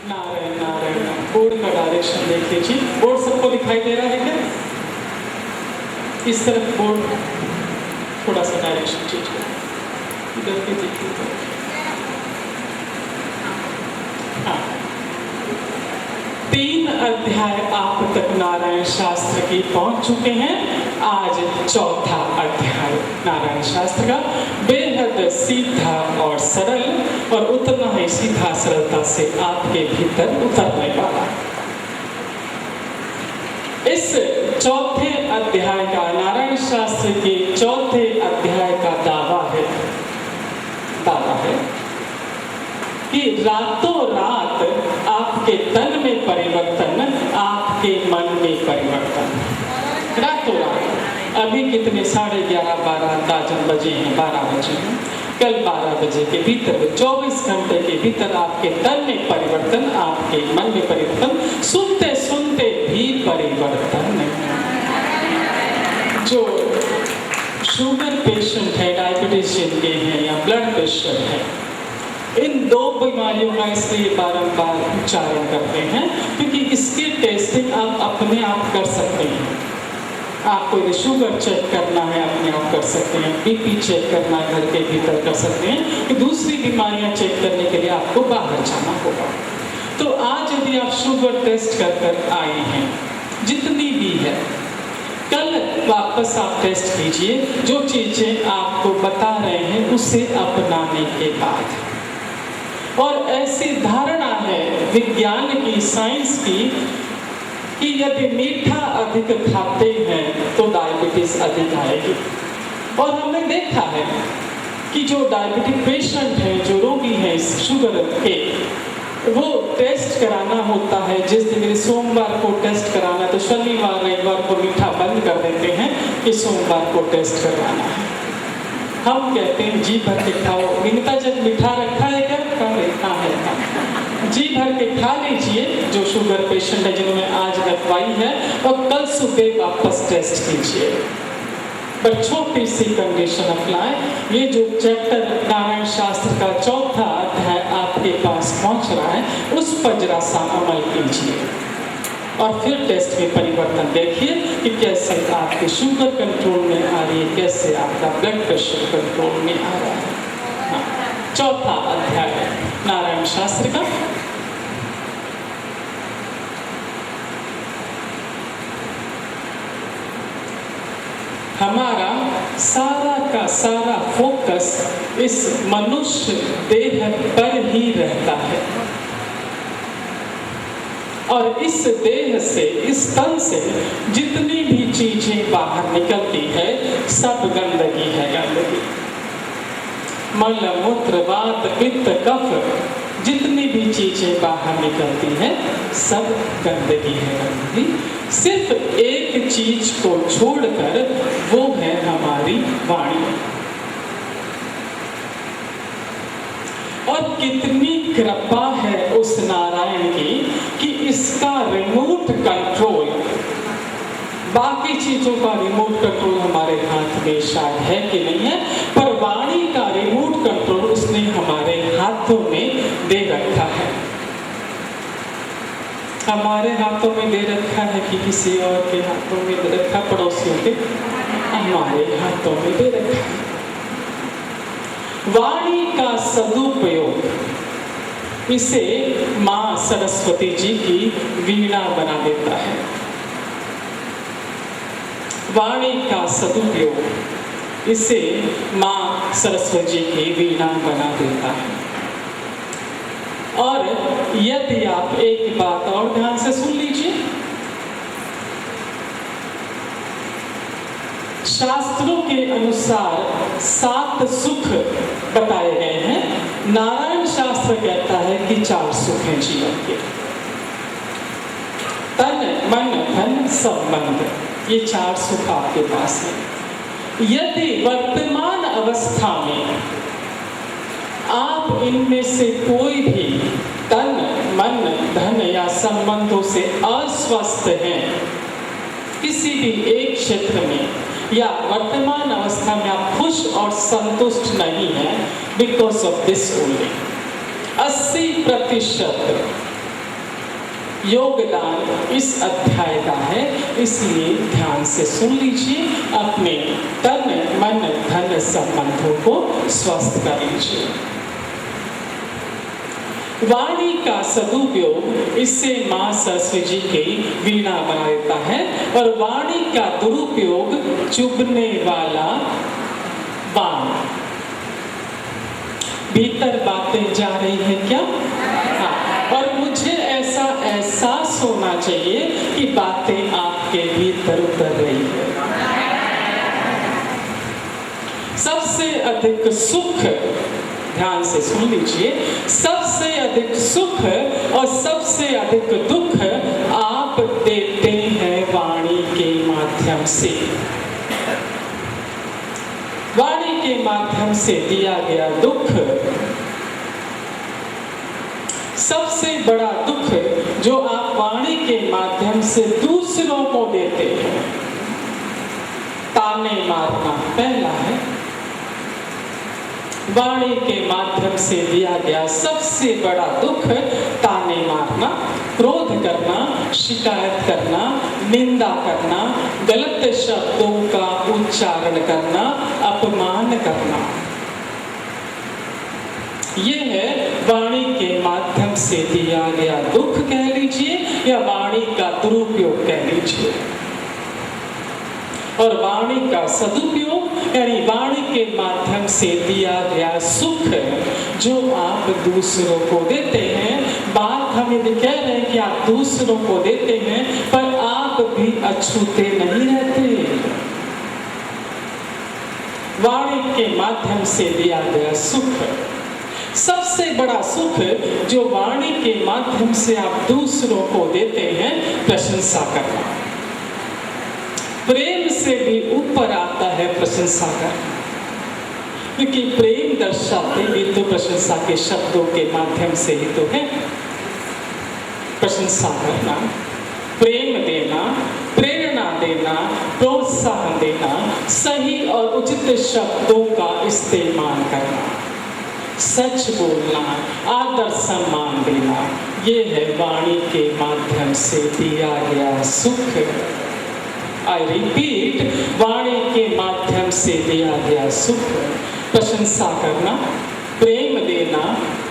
Narayan Narayan. Board का direction देख लीजिए। बोर्ड सबको दिखाई दे रहा है क्या? इस तरफ बोर्ड, थोड़ा सा डायरेक्शन चेंज करें, इधर के देखिए। हाँ, 3 अध्याय आप तक नारायण शास्त्र की पहुंच चुके हैं। आज चौथा अध्याय नारायण शास्त्र का, बेहद सीधा और सरल, और उतना ही सीधा सरलता से आपके भीतर उतरने वाला। इस चौथे अध्याय का, नारायण शास्त्र के चौथे अध्याय का दावा है कि रातों रात आपके तन में परिवर्तन, आपके मन में परिवर्तन, रातों रात। अभी कितने 11:30 12 बजे हैं, 12 बजे हैं। कल 12 बजे के भीतर, 24 घंटे के भीतर आपके तन में परिवर्तन, आपके मन में परिवर्तन, सुनते सुनते भी परिवर्तन नहीं। जो शुगर पेशेंट है, डायबिटीज जिनके हैं या ब्लड प्रेशर है, इन 2 बीमारियों का इसलिए बारंबार उच्चारण करते हैं क्योंकि इसकी टेस्टिंग आप अपने आप कर सकते हैं। आपको यदि शुगर चेक करना है अपने आप कर सकते हैं, बीपी चेक करना है घर के भीतर कर सकते हैं, कि दूसरी बीमारियां चेक करने के लिए आपको बाहर जाना होगा। तो आज यदि आप शुगर टेस्ट कर आए हैं, जितनी भी है, कल वापस आप टेस्ट कीजिए। जो चीजें आपको बता रहे हैं उसे अपनाने के बाद, और ऐसी धारणा है विज्ञान की, साइंस की, कि यदि मीठा अधिक खाते हैं तो डायबिटीज अधिक आएगी। और हमने देखा है कि जो डायबिटिक पेशेंट हैं, जो रोगी हैं इस शुगर के, वो टेस्ट कराना होता है। जिस दिन सोमवार को टेस्ट कराना है तो शनिवार रविवार को मीठा बंद कर देते हैं कि सोमवार को टेस्ट करवाना है। हम कहते हैं जी भर के खाओ। विनीता जब मीठा रखा है क्या? रखा है। जी भर के खा लीजिए जो शुगर पेशेंट है, जिन्होंने आज रखवाई है, और कल सुबह वापस टेस्ट कीजिए। पर छोटी सी कंडीशन अप्लाई, ये जो चैप्टर नारायण शास्त्र का चौथा अध्याय आपके पास पहुंच रहा है, उस पर जरा सा अमल कीजिए और फिर टेस्ट में परिवर्तन देखिए कि कैसे आपकी शुगर कंट्रोल में आ रही है, कैसे आपका ब्लड प्रेशर कंट्रोल में आ रहा है। चौथा अध्याय नारायण शास्त्र का। हमारा सारा का सारा फोकस इस मनुष्य देह पर ही रहता है, और इस देह से, इस तन से जितनी भी चीजें बाहर निकलती है सब गंदगी है। गंदगी, मल मूत्र वात पित्त कफ, जितनी भी चीजें बाहर निकलती है सब गंदगी है। गंदगी सिर्फ एक चीज को छोड़कर, वो है हमारी वाणी। और कितनी कृपा है उस नारायण की कि इसका रिमोट कंट्रोल, बाकी चीजों का रिमोट कंट्रोल हमारे हाथ में शायद है कि नहीं है, पर वाणी का रिमोट कंट्रोल उसने हमारे हाथों में दे रखा है। हमारे हाथों में दे रखा है कि किसी और के हाथों में दे रखा, पड़ोसियों के, हमारे हाथों में दे रखा है। वाणी का सदुपयोग, इसे मां सरस्वती जी की वीणा बना देता है। वाणी का सदुपयोग, इसे मां सरस्वती जी की वीणा बना देता है। और यदि आप एक बात और ध्यान से सुन लीजिए, शास्त्रों के अनुसार 7 सुख बताए गए हैं। नारायण शास्त्र कहता है कि 4 सुख हैं जीवन के, तन मन धन संबंध, ये 4 सुख आपके पास है। यदि वर्तमान अवस्था में आप इनमें से कोई भी तन मन धन या संबंधों से अस्वस्थ हैं, किसी भी एक क्षेत्र में, या वर्तमान अवस्था में आप खुश और संतुष्ट नहीं हैं, बिकॉज ऑफ दिस ओनली 80% योगदान इस अध्याय का है, इसलिए ध्यान से सुन लीजिए। अपने तन मन धन संबंधों को स्वस्थ कर लीजिए। वाणी का सदुपयोग, इससे मां सरस्वती जी की वीणा बना देता है। और वाणी का दुरुपयोग, चुभने वाला बाण। भीतर बातें जा रही है क्या? हाँ। और मुझे ऐसा एहसास होना चाहिए कि बातें आपके भीतर उतर रही है। सबसे अधिक सुख, ध्यान से सुन लीजिए, सबसे अधिक सुख और सबसे अधिक दुख आप देते हैं वाणी के माध्यम से। वाणी के माध्यम से दिया गया दुख, सबसे बड़ा दुख जो आप वाणी के माध्यम से दूसरों को देते हैं, ताने मारना पहला है। वाणी के माध्यम से दिया गया सबसे बड़ा दुख ताने मारना, क्रोध करना, शिकायत करना, निंदा करना, गलत शब्दों का उच्चारण करना, अपमान करना। ये है वाणी के माध्यम से दिया गया दुख कह लीजिए, या वाणी का दुरुपयोग कह लीजिए। और वाणी का सदुपयोग यानी वाणी के माध्यम से दिया गया सुख जो आप दूसरों को देते हैं। बात हम यदि कह रहे हैं कि आप दूसरों को देते हैं, पर आप भी अछूते नहीं रहते। वाणी के माध्यम से दिया गया सुख, सबसे बड़ा सुख जो वाणी के माध्यम से आप दूसरों को देते हैं, प्रशंसा करना। प्रेम से भी ऊपर आता है प्रशंसा करना, क्योंकि प्रेम दर्शाते भी तो प्रशंसा के शब्दों के माध्यम से ही तो है। प्रशंसा करना, प्रेम देना, प्रेरणा देना, प्रोत्साहन देना, सही और उचित शब्दों का इस्तेमाल करना, सच बोलना, आदर सम्मान देना, ये है वाणी के माध्यम से दिया गया सुख। आई रिपीट, वाणी के माध्यम से दिया गया सुख। प्रशंसा करना, प्रेम देना,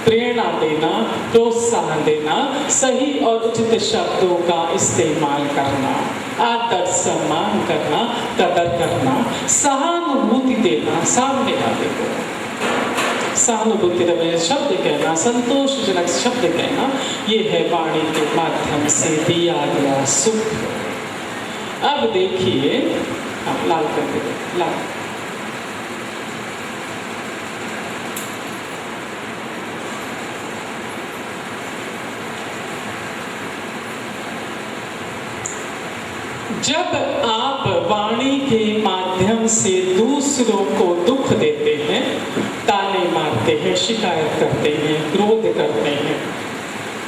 प्रेरणा देना, प्रोत्साहन देना, सही और उचित शब्दों का इस्तेमाल करना, आदर सम्मान करना, कदर करना, सहानुभूति देना सामने वाले को, सहानुभूति शब्द कहना, संतोषजनक शब्द कहना, ये है वाणी के माध्यम से दिया गया सुख। अब देखिए, लाल कर दे, लाल। जब आप वाणी के माध्यम से दूसरों को दुख देते हैं, ताने मारते हैं, शिकायत करते हैं, क्रोध करते हैं,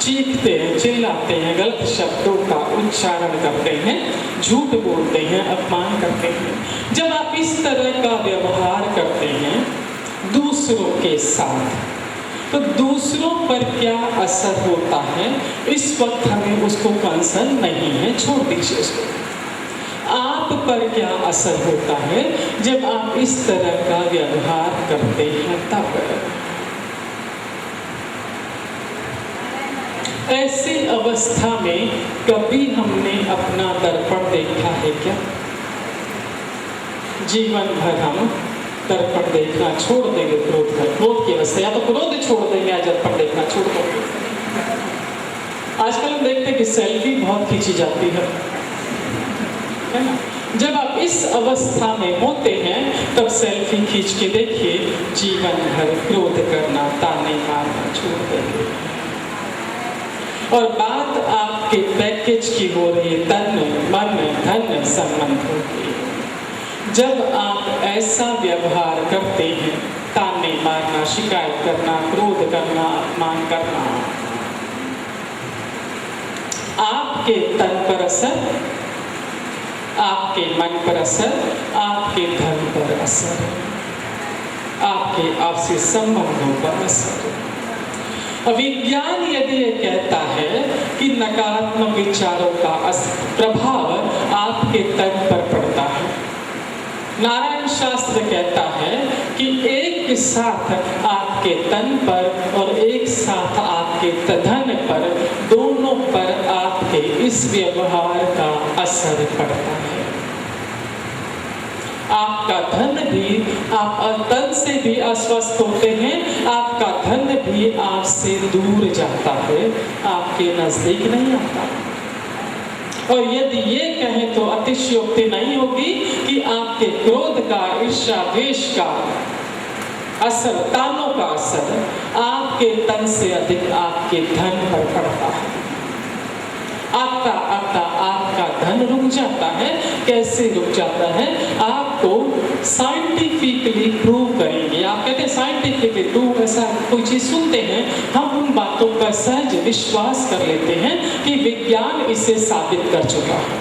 चीखते हैं, चिल्लाते हैं, गलत शब्दों का उच्चारण करते हैं, झूठ बोलते हैं, अपमान करते हैं, जब आप इस तरह का व्यवहार करते हैं दूसरों के साथ, तो दूसरों पर क्या असर होता है इस वक्त हमें उसको कंसर्न नहीं है, छोड़ दीजिए उसको। आप पर क्या असर होता है जब आप इस तरह का व्यवहार करते हैं? तब ऐसी अवस्था में कभी हमने अपना दर्पण देखा है क्या? जीवन भर हम दर्पण देखना छोड़ देंगे, क्रोध की अवस्था, या तो क्रोध छोड़ देंगे या दर्पण देखना छोड़ देंगे। आजकल हम देखते हैं कि सेल्फी बहुत खींची जाती है ना? जब आप इस अवस्था में होते हैं तब सेल्फी खींच के देखिए, जीवन भर क्रोध करना, ताने मारना छोड़ देंगे। और बात आपके पैकेज की हो रही है, तन मन धन संबंधों की। जब आप ऐसा व्यवहार करते हैं, ताने मारना, शिकायत करना, क्रोध करना, अपमान करना, आपके तन पर असर, आपके मन पर असर, आपके धन पर असर, आपके आपसी संबंधों पर असर। विज्ञान यदि ये कहता है कि नकारात्मक विचारों का प्रभाव आपके तन पर पड़ता है। नारायण शास्त्र कहता है कि एक साथ आपके तन पर और एक साथ आपके धन पर, दोनों पर आपके इस व्यवहार का असर पड़ता है। आपका धन भी, आप तन से भी अस्वस्थ होते हैं, आपका धन भी आपसे दूर जाता है, आपके नजदीक नहीं आता। और यदि ये कहें तो अतिशयोक्ति नहीं होगी कि आपके क्रोध का, ईर्ष्या, द्वेष का असर, तानों का असर आपके तन से अधिक आपके धन पर पड़ता है। आता आता आपका धन रुक जाता है। कैसे रुक जाता है? आपको साइंटिफिकली प्रूव करेंगे। आप कहते हैं साइंटिफिकली प्रूव, ऐसा कोई चीज सुनते हैं, हम उन बातों पर सहज विश्वास कर लेते हैं कि विज्ञान इसे साबित कर चुका है।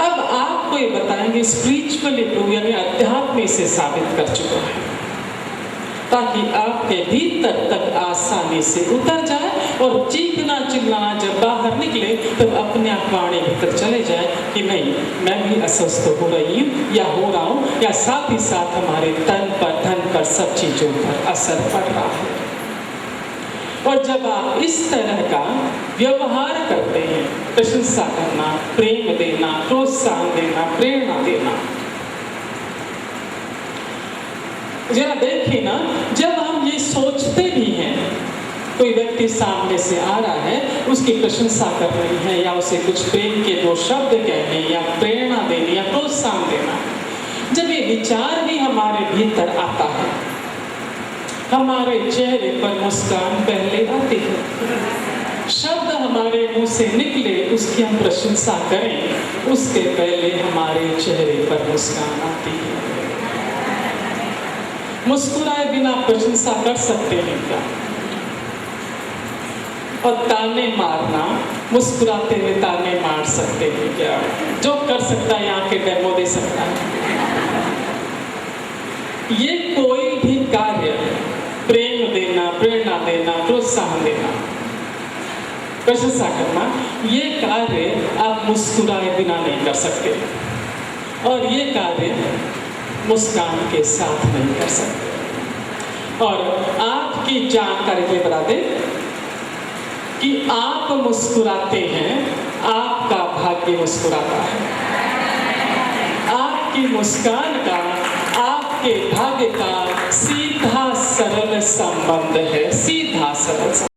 अब आपको ये बताएंगे स्पिरिचुअली प्रूव, यानी अध्यात्म इसे साबित कर चुका है, ताकि आपके भीतर तक आसानी से उतर जाए और चीखना चिल्लाना जब बाहर निकले तब अपने आप वाणी भीतर चले जाए कि नहीं, मैं भी अस्वस्थ हो रही हूँ या हो रहा हूँ, या साथ ही साथ हमारे तन पर, धन पर, सब चीजों पर असर पड़ रहा है। और जब आप इस तरह का व्यवहार करते हैं, प्रशंसा करना, प्रेम देना, प्रोत्साहन देना, प्रेरणा देना, जरा देखिए ना, जब हम ये सोचते भी हैं, कोई व्यक्ति सामने से आ रहा है, उसकी प्रशंसा कर रही है या उसे कुछ प्रेम के दो शब्द कहने या प्रेरणा देनी या प्रोत्साहन देना, जब ये विचार भी हमारे भीतर आता है, हमारे चेहरे पर मुस्कान पहले आती है। शब्द हमारे मुंह से निकले, उसकी हम प्रशंसा करें, उसके पहले हमारे चेहरे पर मुस्कान आती है। मुस्कुराए बिना प्रशंसा कर सकते हैं क्या? और ताने मारना, मुस्कुराते हुए ताने मार सकते हैं क्या? जो कर सकता है यहाँ के डेमो दे सकता है। ये कोई भी कार्य, प्रेम देना, प्रेरणा देना, प्रोत्साहन देना, प्रशंसा करना, ये कार्य आप मुस्कुराए बिना नहीं कर सकते, और ये कार्य मुस्कान के साथ नहीं कर सकते। और आपकी जानकारी के बता दें कि आप मुस्कुराते हैं, आपका भाग्य मुस्कुराता है। आपकी मुस्कान का आपके भाग्य का सीधा सरल संबंध है, सीधा सरल।